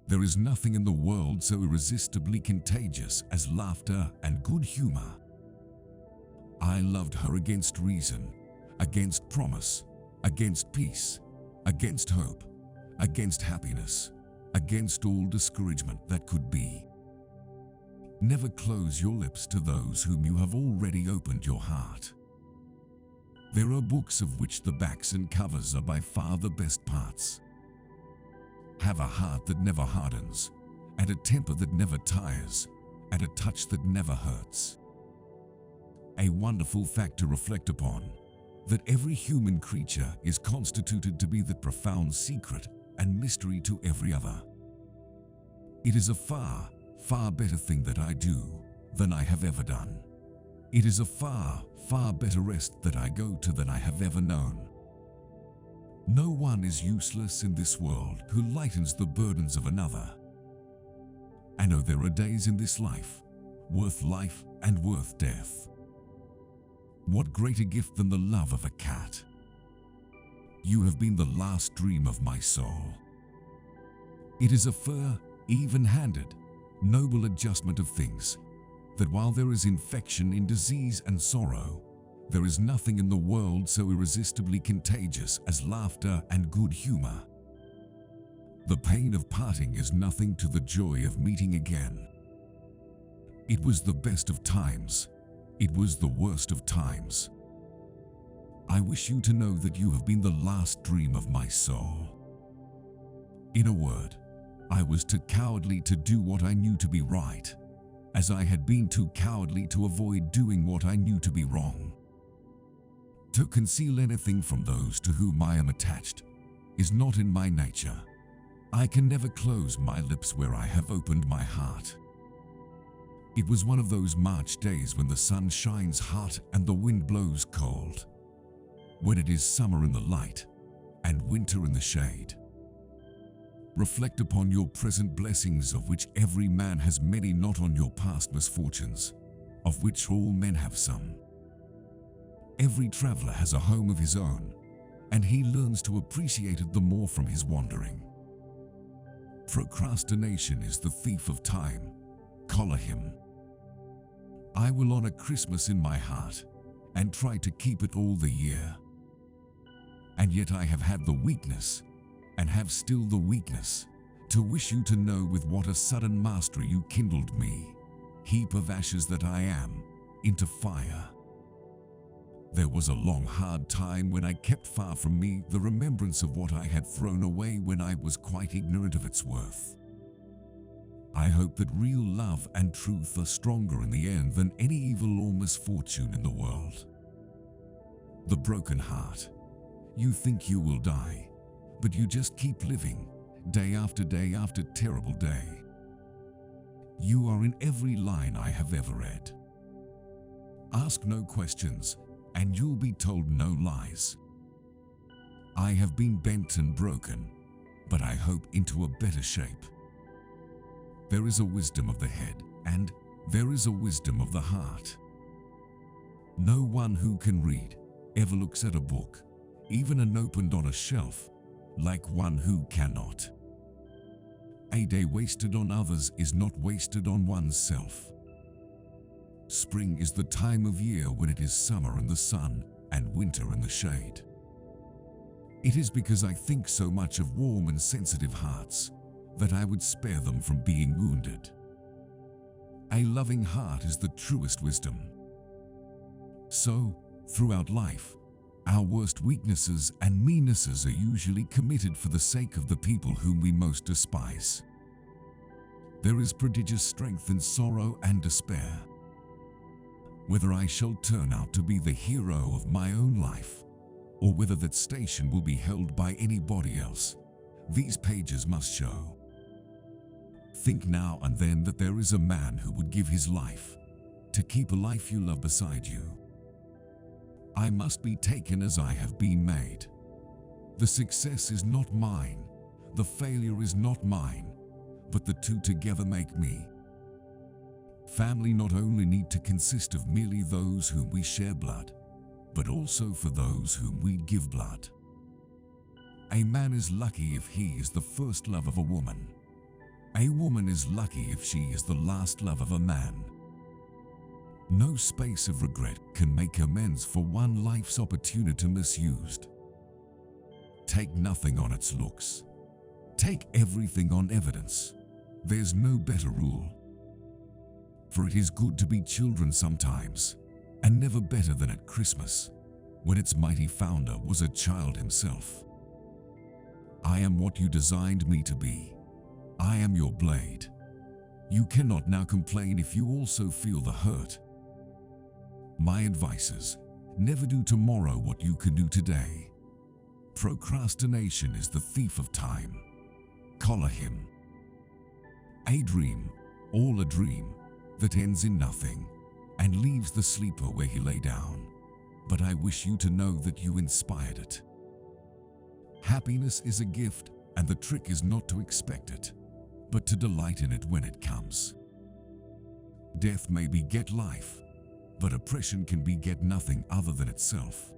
There is nothing in the world so irresistibly contagious as laughter and good humor. I loved her against reason, against promise, against peace, against hope, against happiness, against all discouragement that could be. Never close your lips to those whom you have already opened your heart. There are books of which the backs and covers are by far the best parts. Have a heart that never hardens, and a temper that never tires, and a touch that never hurts. A wonderful fact to reflect upon, that every human creature is constituted to be the profound secret and mystery to every other. It is a far, far better thing that I do than I have ever done. It is a far, far better rest that I go to than I have ever known. No one is useless in this world who lightens the burdens of another. I know there are days in this life and worth death. What greater gift than the love of a cat? You have been the last dream of my soul. It is a fair, even-handed, noble adjustment of things, that while there is infection in disease and sorrow, there is nothing in the world so irresistibly contagious as laughter and good humor. The pain of parting is nothing to the joy of meeting again. It was the best of times. It was the worst of times. I wish you to know that you have been the last dream of my soul. In a word, I was too cowardly to do what I knew to be right, as I had been too cowardly to avoid doing what I knew to be wrong. To conceal anything from those to whom I am attached is not in my nature. I can never close my lips where I have opened my heart. It was one of those March days when the sun shines hot and the wind blows cold, when it is summer in the light and winter in the shade. Reflect upon your present blessings, of which every man has many, not on your past misfortunes, of which all men have some. Every traveler has a home of his own, and he learns to appreciate it the more from his wandering. Procrastination is the thief of time. Collar him. I will honor Christmas in my heart and try to keep it all the year. And yet I have had the weakness, and have still the weakness, to wish you to know with what a sudden mastery you kindled me, heap of ashes that I am, into fire. There was a long hard time when I kept far from me the remembrance of what I had thrown away when I was quite ignorant of its worth. I hope that real love and truth are stronger in the end than any evil or misfortune in the world. The broken heart. You think you will die, but you just keep living, day after terrible day. You are in every line I have ever read. Ask no questions, and you'll be told no lies. I have been bent and broken, but I hope into a better shape. There is a wisdom of the head, and there is a wisdom of the heart. No one who can read ever looks at a book, even unopened on a shelf, like one who cannot. A day wasted on others is not wasted on oneself. Spring is the time of year when it is summer in the sun and winter in the shade. It is because I think so much of warm and sensitive hearts that I would spare them from being wounded. A loving heart is the truest wisdom. So, throughout life, our worst weaknesses and meannesses are usually committed for the sake of the people whom we most despise. There is prodigious strength in sorrow and despair. Whether I shall turn out to be the hero of my own life, or whether that station will be held by anybody else, these pages must show. Think now and then that there is a man who would give his life to keep a life you love beside you. I must be taken as I have been made. The success is not mine, the failure is not mine, but the two together make me. Family not only need to consist of merely those whom we share blood, but also for those whom we give blood. A man is lucky if he is the first love of a woman. A woman is lucky if she is the last love of a man. No space of regret can make amends for one life's opportunity misused. Take nothing on its looks. Take everything on evidence. There's no better rule. For it is good to be children sometimes, and never better than at Christmas, when its mighty founder was a child himself. I am what you designed me to be. I am your blade. You cannot now complain if you also feel the hurt. My advice is, never do tomorrow what you can do today. Procrastination is the thief of time. Collar him. A dream, all a dream, that ends in nothing, and leaves the sleeper where he lay down. But I wish you to know that you inspired it. Happiness is a gift, and the trick is not to expect it, but to delight in it when it comes. Death may beget life, but oppression can beget nothing other than itself.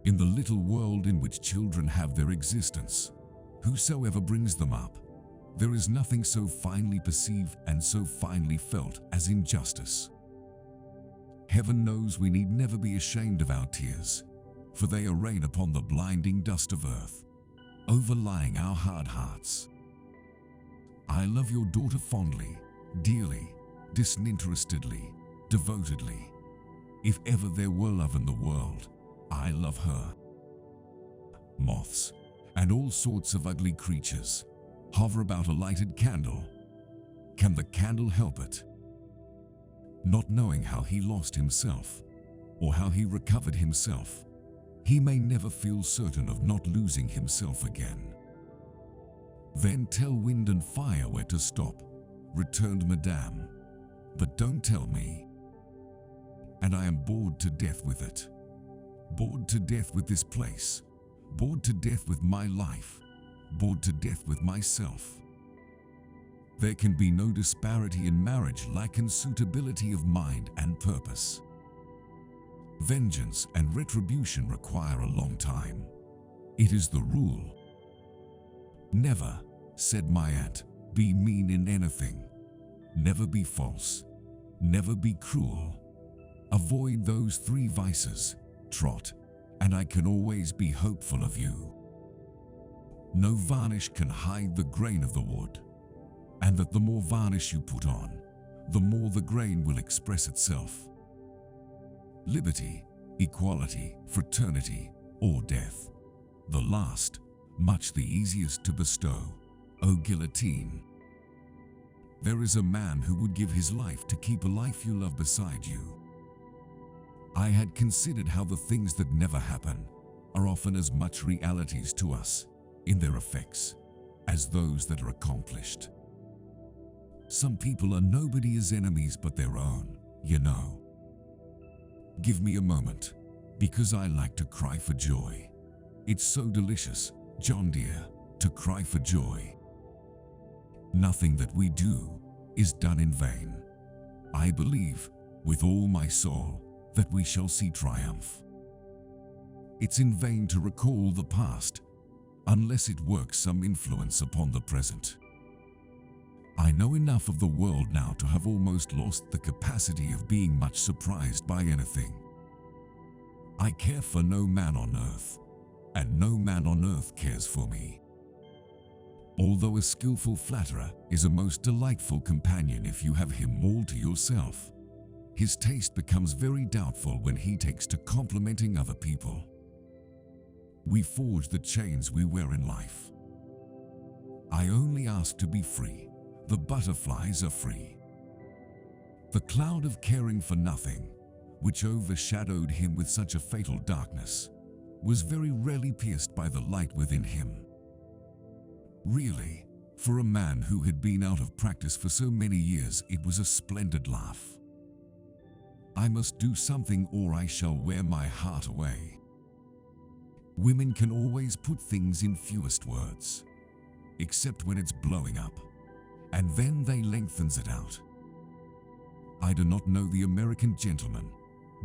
In the little world in which children have their existence, whosoever brings them up, there is nothing so finely perceived and so finely felt as injustice. Heaven knows we need never be ashamed of our tears, for they are rain upon the blinding dust of earth, overlying our hard hearts. I love your daughter fondly, dearly, disinterestedly, devotedly. If ever there were love in the world, I love her. Moths and all sorts of ugly creatures hover about a lighted candle. Can the candle help it? Not knowing how he lost himself, or how he recovered himself, he may never feel certain of not losing himself again. Then tell wind and fire where to stop, returned Madame, but don't tell me. And I am bored to death with it. Bored to death with this place, bored to death with my life, bored to death with myself. There can be no disparity in marriage like unsuitability of mind and purpose. Vengeance and retribution require a long time. It is the rule. Never, said my aunt, be mean in anything. Never be false. Never be cruel. Avoid those three vices, Trot, and I can always be hopeful of you. No varnish can hide the grain of the wood, and that the more varnish you put on, the more the grain will express itself. Liberty, equality, fraternity, or death, the last, much the easiest to bestow, O guillotine. There is a man who would give his life to keep a life you love beside you. I had considered how the things that never happen are often as much realities to us, in their effects, as those that are accomplished. Some people are nobody's enemies but their own, you know. Give me a moment, because I like to cry for joy. It's so delicious, John dear, to cry for joy. Nothing that we do is done in vain. I believe, with all my soul, that we shall see triumph. It's in vain to recall the past, unless it works some influence upon the present. I know enough of the world now to have almost lost the capacity of being much surprised by anything. I care for no man on earth, and no man on earth cares for me. Although a skillful flatterer is a most delightful companion if you have him all to yourself, his taste becomes very doubtful when he takes to complimenting other people. We forge the chains we wear in life. I only ask to be free. The butterflies are free. The cloud of caring for nothing, which overshadowed him with such a fatal darkness, was very rarely pierced by the light within him. Really, for a man who had been out of practice for so many years, it was a splendid laugh. I must do something or I shall wear my heart away. Women can always put things in fewest words, except when it's blowing up, and then they lengthens it out. I do not know the American gentleman.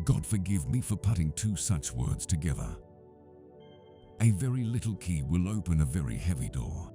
God forgive me for putting two such words together. A very little key will open a very heavy door.